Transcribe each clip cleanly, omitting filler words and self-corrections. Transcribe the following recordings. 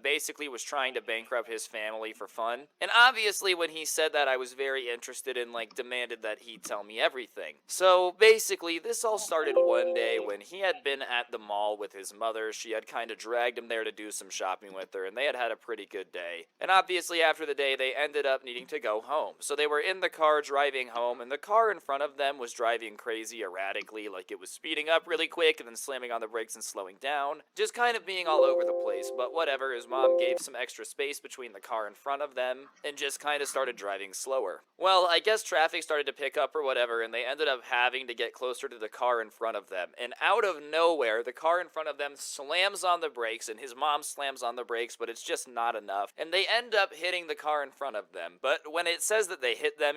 basically was trying to bankrupt his family for fun. And obviously when he said that, I was very interested and like demanded that he tell me everything. So basically this all started one day when he had been at the mall with his mother. She had kind of dragged him there to do some shopping with her, and they had had a pretty good day. And obviously after the day they ended up needing to go home. So they were in the car driving home, and the car in front of them was driving crazy erratically, like it was speeding up really quick and then slamming on the brakes and slowing down, just kind of being all over the place. But whatever, his mom gave some extra space between the car in front of them and just kind of started driving slower. Well, I guess traffic started to pick up or whatever, and they ended up having to get closer to the car in front of them. And out of nowhere, the car in front of them slams on the brakes, and his mom slams on the brakes, but it's just not enough. And they end up hitting the car in front of them. But when it says that they hit them,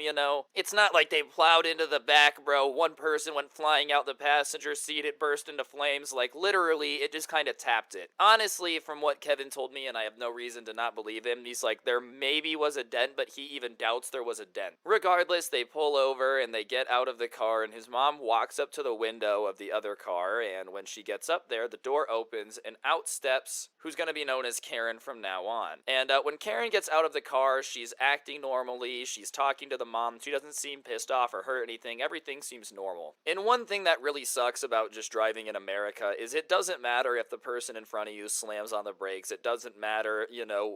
it's not like they plowed into the back, bro. One person went flying out the passenger seat, it burst into flames. Like, literally, it just kind of tapped it. Honestly, from what Kevin told me, and I have no reason to not believe him, he's like, there maybe was a dent, but he even doubts there was a dent. Regardless, they pull over and they get out of the car, and his mom walks up to the window of the other car, and when she gets up there, the door opens, and out steps who's going to be known as Karen from now on. And when Karen gets out of the car, she's acting normally, she's talking to the mom, she doesn't seem pissed off or hurt anything, everything seems normal. And one thing that really sucks about just driving in America is it doesn't matter if the person in front of you slams on the brakes, it doesn't matter,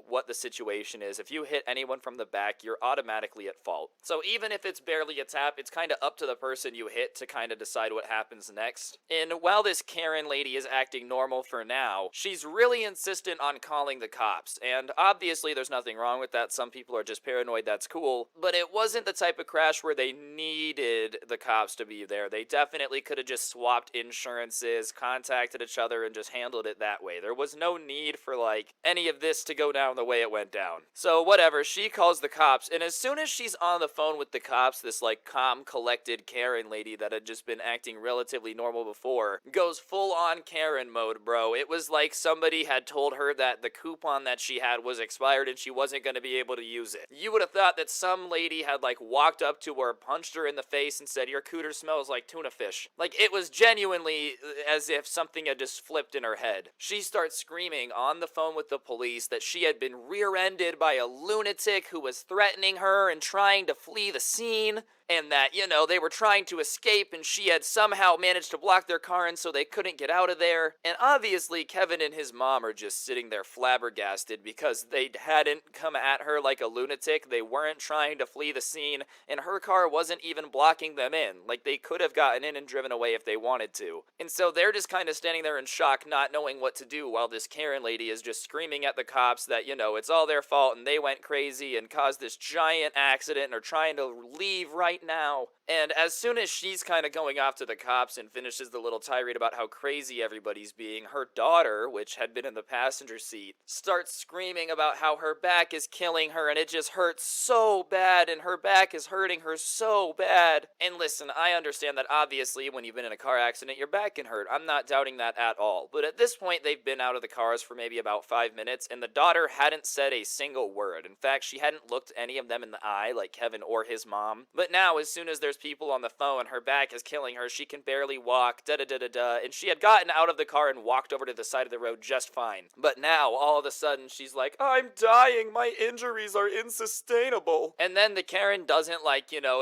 what the situation is. If you hit anyone from the back, you're automatically at fault. So even if it's barely a tap, it's kind of up to the person you hit to kind of decide what happens next. And while this Karen lady is acting normal for now, she's really insistent on calling the cops. And obviously there's nothing wrong with that. Some people are just paranoid, that's cool. But it wasn't the type of crash where they needed the cops to be there. They definitely could have just swapped insurances, contacted each other, and just handled it that way. There was no need for like any of this to go down the way it went down. So whatever, she calls the cops, and as soon as she's on the phone with the cops, this like calm, collected Karen lady that had just been acting relatively normal before goes full on Karen mode, bro. It was like somebody had told her that the coupon that she had was expired and she wasn't going to be able to use it. You would have thought that some lady had like walked up to her, punched her in the face, and said, "Your cooter smells like tuna fish." Like, it was genuinely as if something had just flipped in her head. She starts screaming on the phone with the police that she had been rear-ended by a lunatic who was threatening her and trying to flee the scene, and that, they were trying to escape and she had somehow managed to block their car and so they couldn't get out of there. And obviously Kevin and his mom are just sitting there flabbergasted because they hadn't come at her like a lunatic, they weren't trying to flee the scene, and her car wasn't even blocking them in. Like, they could have gotten in and driven away if they wanted to. And so they're just kind of standing there in shock, not knowing what to do, while this Karen lady is just screaming at the cops that, it's all their fault and they went crazy and caused this giant accident and are trying to leave right now. And as soon as she's kind of going off to the cops and finishes the little tirade about how crazy everybody's being, her daughter, which had been in the passenger seat, starts screaming about how her back is killing her and it just hurts so bad and her back is hurting her so bad. And listen, I understand that obviously when you've been in a car accident, your back can hurt. I'm not doubting that at all. But at this point, they've been out of the cars for maybe about 5 minutes and the daughter hadn't said a single word. In fact, she hadn't looked any of them in the eye, like Kevin or his mom. But now, as soon as there's people on the phone, her back is killing her, she can barely walk, and she had gotten out of the car and walked over to the side of the road just fine. But now, all of a sudden, she's like, "I'm dying, my injuries are unsustainable." And then the Karen doesn't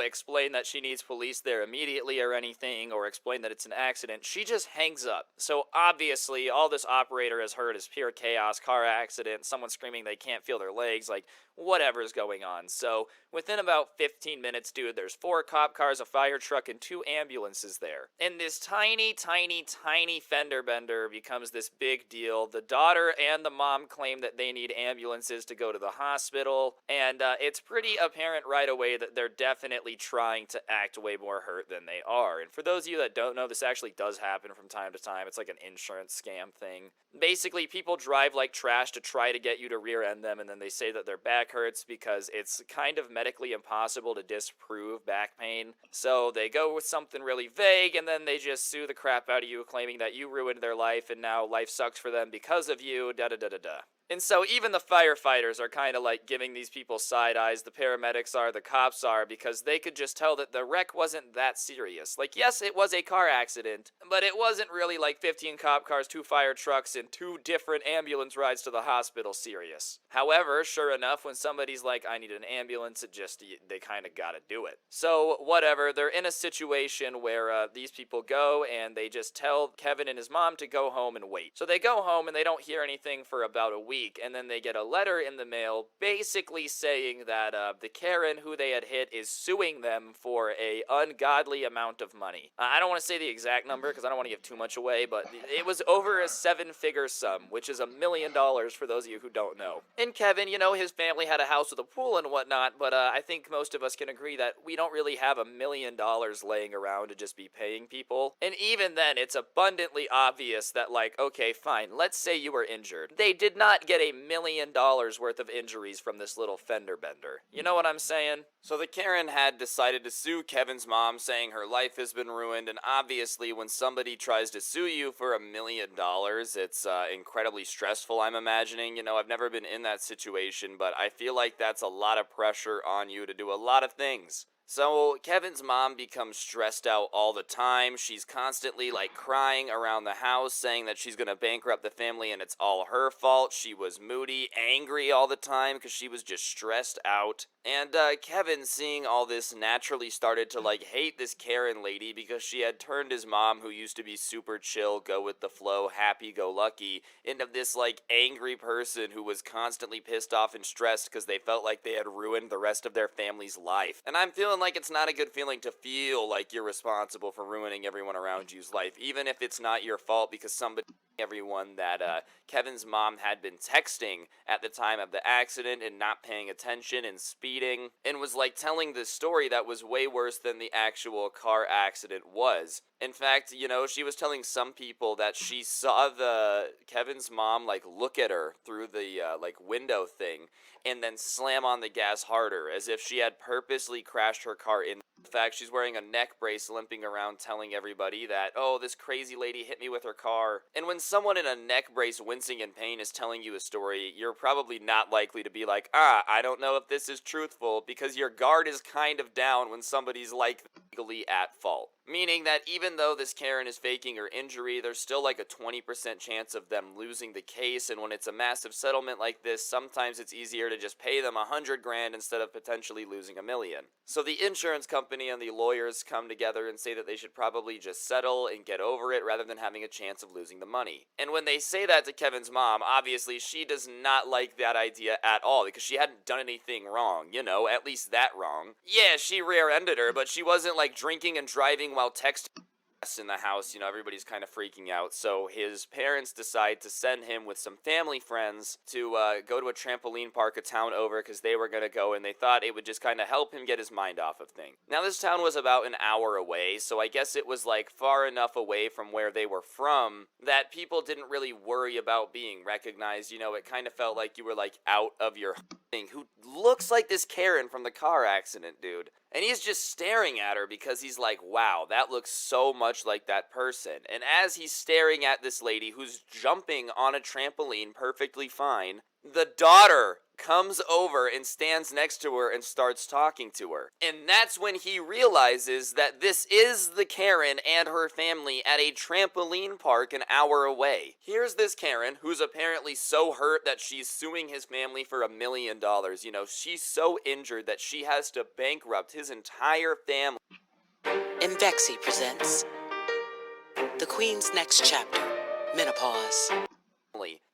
explain that she needs police there immediately or anything, or explain that it's an accident. She just hangs up. So obviously, all this operator has heard is pure chaos, car accident, someone screaming they can't feel their legs, like, whatever's going on. So within about 15 minutes, dude, there's 4 cop cars, a fire truck, and 2 ambulances there. And this tiny, tiny, tiny fender bender becomes this big deal. The daughter and the mom claim that they need ambulances to go to the hospital, and it's pretty apparent right away that they're definitely trying to act way more hurt than they are. And for those of you that don't know, this actually does happen from time to time. It's like an insurance scam thing. Basically, people drive like trash to try to get you to rear end them, and then they say that their back hurts because it's kind of medically impossible to disprove back pain. So they go with something really vague, and then they just sue the crap out of you, claiming that you ruined their life and now life sucks for them because of you, da-da-da-da-da. And so even the firefighters are kind of like giving these people side eyes, the paramedics are, the cops are, because they could just tell that the wreck wasn't that serious. Like, yes, it was a car accident, but it wasn't really like 15 cop cars, 2 fire trucks, and 2 different ambulance rides to the hospital serious. However, sure enough, when somebody's like, I need an ambulance, they kind of gotta do it. So, whatever, they're in a situation where these people go and they just tell Kevin and his mom to go home and wait. So they go home and they don't hear anything for about a week, and then they get a letter in the mail basically saying that the Karen who they had hit is suing them for a ungodly amount of money. I don't want to say the exact number because I don't want to give too much away, but it was over a 7-figure sum, which is $1 million for those of you who don't know. And Kevin, you know, his family had a house with a pool and whatnot, but I think most of us can agree that we don't really have $1 million laying around to just be paying people. And even then, it's abundantly obvious that, like, okay, fine, let's say you were injured. They did not get $1 million worth of injuries from this little fender bender. You know what I'm saying? So the Karen had decided to sue Kevin's mom, saying her life has been ruined, and obviously when somebody tries to sue you for $1 million, it's incredibly stressful, I'm imagining. You know, I've never been in that situation, but I feel like that's a lot of pressure on you to do a lot of things. So Kevin's mom becomes stressed out all the time. She's constantly like crying around the house, saying that she's gonna bankrupt the family and it's all her fault. She was moody, angry all the time because she was just stressed out. And Kevin, seeing all this, naturally started to like hate this Karen lady because she had turned his mom, who used to be super chill, go with the flow, happy-go-lucky, into this like angry person who was constantly pissed off and stressed because they felt like they had ruined the rest of their family's life. And I'm feeling like it's not a good feeling to feel like you're responsible for ruining everyone around you's life, even if it's not your fault, because everyone that Kevin's mom had been texting at the time of the accident and not paying attention and speeding, and was like telling this story that was way worse than the actual car accident was. In fact, you know, she was telling some people that she saw Kevin's mom like look at her through the like window thing and then slam on the gas harder, as if she had purposely crashed her car in. In fact, she's wearing a neck brace, limping around telling everybody that, oh, this crazy lady hit me with her car. And when someone in a neck brace wincing in pain is telling you a story, you're probably not likely to be like, I don't know if this is truthful, because your guard is kind of down when somebody's like legally at fault. Meaning that even though this Karen is faking her injury, there's still like a 20% chance of them losing the case, and when it's a massive settlement like this, sometimes it's easier to just pay them $100,000 instead of potentially losing $1 million. So the insurance company and the lawyers come together and say that they should probably just settle and get over it rather than having a chance of losing the money. And when they say that to Kevin's mom, obviously she does not like that idea at all, because she hadn't done anything wrong, you know, at least that wrong. Yeah, she rear-ended her, but she wasn't like drinking and driving while texting in the house. You know, everybody's kind of freaking out, so his parents decide to send him with some family friends to go to a trampoline park a town over, because they were going to go and they thought it would just kind of help him get his mind off of things. Now, this town was about an hour away, so I guess it was like far enough away from where they were from that people didn't really worry about being recognized. You know, it kind of felt like you were like out of your thing. Who looks like this Karen from the car accident, dude. And he's just staring at her because he's like, wow, that looks so much like that person. And as he's staring at this lady who's jumping on a trampoline perfectly fine, the daughter comes over and stands next to her and starts talking to her. And that's when he realizes that this is the Karen and her family at a trampoline park an hour away. Here's this Karen who's apparently so hurt that she's suing his family for $1 million. You know, she's so injured that she has to bankrupt his entire family. Imvexy presents The Queen's Next Chapter, Menopause.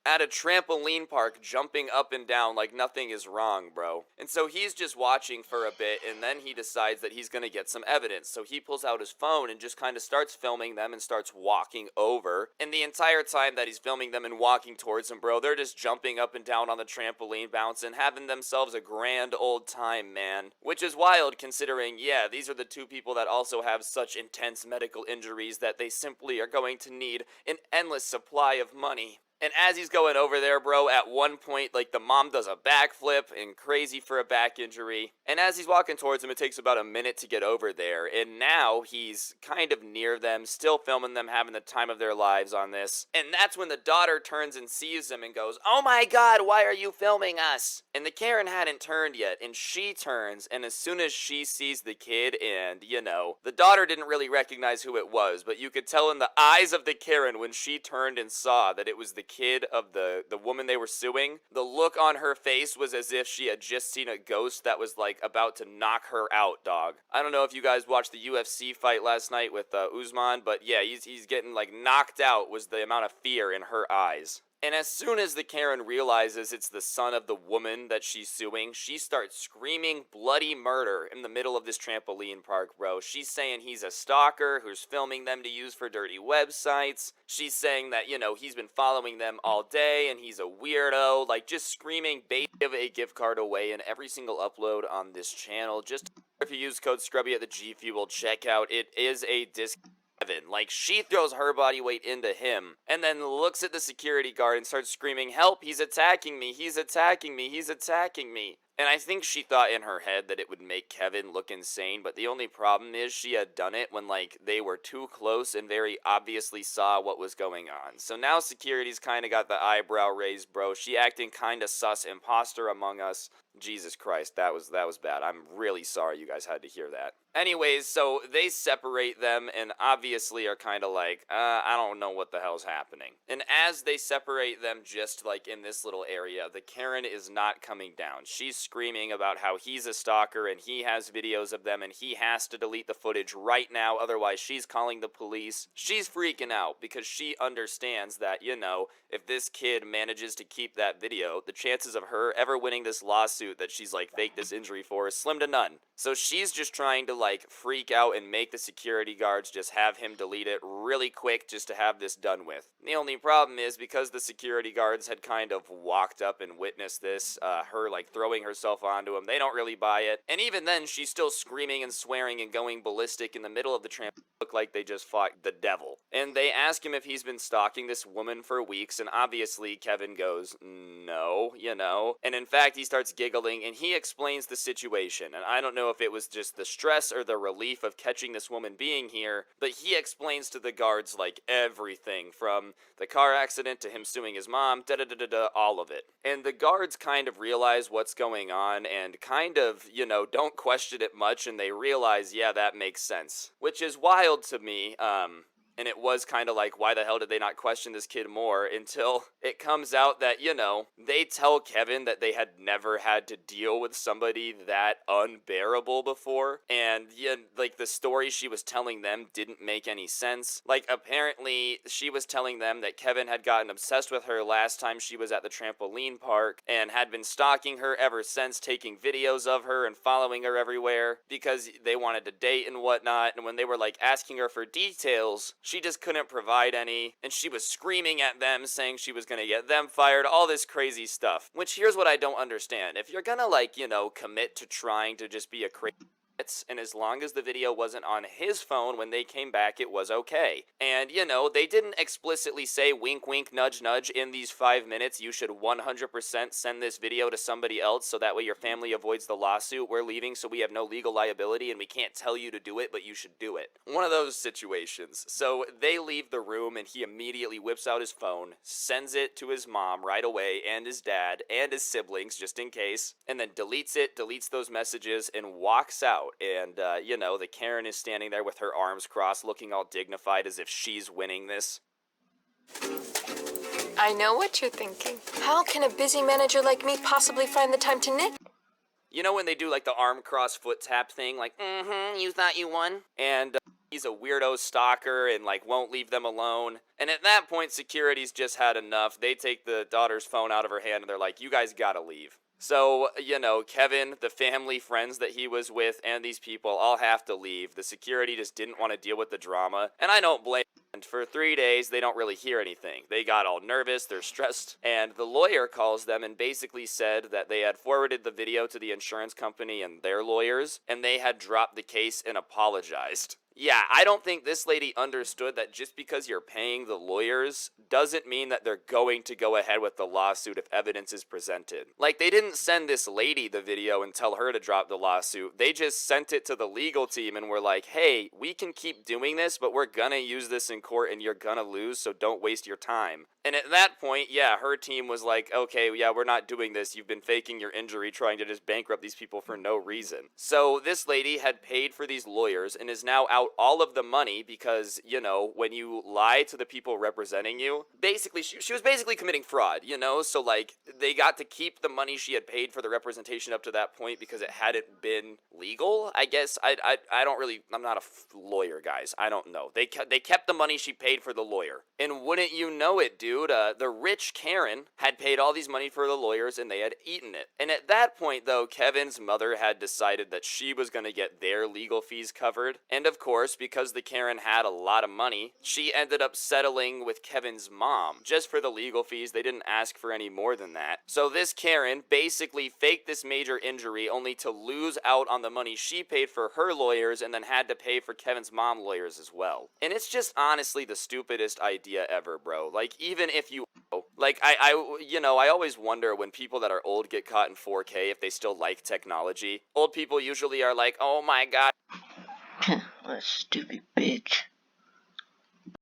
At a trampoline park, jumping up and down like nothing is wrong, bro. And so he's just watching for a bit, and then he decides that he's gonna get some evidence. So he pulls out his phone and just kind of starts filming them and starts walking over. And the entire time that he's filming them and walking towards them, bro, they're just jumping up and down on the trampoline, bouncing, having themselves a grand old time, man. Which is wild, considering, yeah, these are the two people that also have such intense medical injuries that they simply are going to need an endless supply of money. And as he's going over there, bro. At one point, like, the mom does a backflip and crazy for a back injury. And as he's walking towards him, it takes about a minute to get over there. And now he's kind of near them, still filming them having the time of their lives on this. And that's when the daughter turns and sees him and goes, "Oh my God, why are you filming us?" And the Karen hadn't turned yet, and she turns, and as soon as she sees the kid, and, you know, the daughter didn't really recognize who it was, but you could tell in the eyes of the Karen when she turned and saw that it was the kid of the woman they were suing. The look on her face was as if she had just seen a ghost that was, like, about to knock her out, dog. I don't know if you guys watched the UFC fight last night with Usman, but yeah, he's getting, like, knocked out was the amount of fear in her eyes. And as soon as the Karen realizes it's the son of the woman that she's suing, she starts screaming bloody murder in the middle of this trampoline park, bro. She's saying he's a stalker who's filming them to use for dirty websites. She's saying that, you know, he's been following them all day and he's a weirdo. Like, just screaming, give a gift card away in every single upload on this channel. Just if you use code Scrubby at the G Fuel checkout, it is a discount. Like, she throws her body weight into him and then looks at the security guard and starts screaming, "Help, he's attacking me, he's attacking me, he's attacking me." And I think she thought in her head that it would make Kevin look insane, but the only problem is she had done it when, like, they were too close and very obviously saw what was going on. So now security's kind of got the eyebrow raised, bro. She acting kind of sus, imposter among us. Jesus Christ, that was bad. I'm really sorry you guys had to hear that. Anyways, so they separate them and obviously are kind of like, I don't know what the hell's happening. And as they separate them just like in this little area, the Karen is not coming down. She's screaming about how he's a stalker and he has videos of them and he has to delete the footage right now, otherwise she's calling the police. She's freaking out because she understands that, you know, if this kid manages to keep that video, the chances of her ever winning this lawsuit that she's like faked this injury for is slim to none. So she's just trying to like freak out and make the security guards just have him delete it really quick just to have this done with. The only problem is because the security guards had kind of walked up and witnessed this, her like throwing herself onto him, they don't really buy it. And even then she's still screaming and swearing and going ballistic in the middle of the tramp. Look like they just fought the devil. And they ask him if he's been stalking this woman for weeks, and obviously Kevin goes, no, you know. And in fact, he starts giggling and he explains the situation. And I don't know if it was just the stress or the relief of catching this woman being here, but he explains to the guards like everything from the car accident to him suing his mom, all of it. And the guards kind of realize what's going on and kind of, you know, don't question it much, and they realize, yeah, that makes sense. Which is wild to me, and it was kind of like, why the hell did they not question this kid more, until it comes out that, you know, they tell Kevin that they had never had to deal with somebody that unbearable before, and yeah, like the story she was telling them didn't make any sense. Like, apparently she was telling them that Kevin had gotten obsessed with her last time she was at the trampoline park and had been stalking her ever since, taking videos of her and following her everywhere because they wanted to date and whatnot. And when they were like asking her for details, she just couldn't provide any, and she was screaming at them, saying she was gonna get them fired, all this crazy stuff. Which, here's what I don't understand. If you're gonna, like, you know, commit to trying to just be a crazy, and as long as the video wasn't on his phone when they came back, it was okay. And, you know, they didn't explicitly say wink wink nudge nudge in these 5 minutes, you should 100% send this video to somebody else so that way your family avoids the lawsuit. We're leaving so we have no legal liability and we can't tell you to do it, but you should do it. One of those situations. So they leave the room and he immediately whips out his phone, sends it to his mom right away and his dad and his siblings just in case, and then deletes it, deletes those messages, and walks out. And, you know, the Karen is standing there with her arms crossed, looking all dignified as if she's winning this. I know what you're thinking. How can a busy manager like me possibly find the time to knit? You know when they do, like, the arm cross foot tap thing? Like, you thought you won? And he's a weirdo stalker and, like, won't leave them alone. And at that point, security's just had enough. They take the daughter's phone out of her hand and they're like, you guys gotta leave. So, you know, Kevin, the family, friends that he was with, and these people all have to leave. The security just didn't want to deal with the drama, and I don't blame them. And for 3 days, they don't really hear anything. They got all nervous, they're stressed, and the lawyer calls them and basically said that they had forwarded the video to the insurance company and their lawyers, and they had dropped the case and apologized. Yeah, I don't think this lady understood that just because you're paying the lawyers doesn't mean that they're going to go ahead with the lawsuit if evidence is presented. Like, they didn't send this lady the video and tell her to drop the lawsuit. They just sent it to the legal team and were like, hey, we can keep doing this, but we're gonna use this in court and you're gonna lose, so don't waste your time. And at that point, yeah, her team was like, okay, yeah, we're not doing this. You've been faking your injury trying to just bankrupt these people for no reason. So this lady had paid for these lawyers and is now out all of the money because, you know, when you lie to the people representing you, basically, she was basically committing fraud, you know? So, like, they got to keep the money she had paid for the representation up to that point because it hadn't been legal, I guess. I don't really, I'm not a lawyer, guys. I don't know. They kept the money she paid for the lawyer. And wouldn't you know it, dude, the rich Karen had paid all these money for the lawyers and they had eaten it. And at that point, though, Kevin's mother had decided that she was going to get their legal fees covered. And of course, because the Karen had a lot of money, she ended up settling with Kevin's mom just for the legal fees. They didn't ask for any more than that. So this Karen basically faked this major injury only to lose out on the money she paid for her lawyers and then had to pay for Kevin's mom lawyers as well. And it's just honestly the stupidest idea ever, bro. Like, even if you, like, I always wonder when people that are old get caught in 4K if they still like technology. Old people usually are like, oh my god. What a stupid bitch.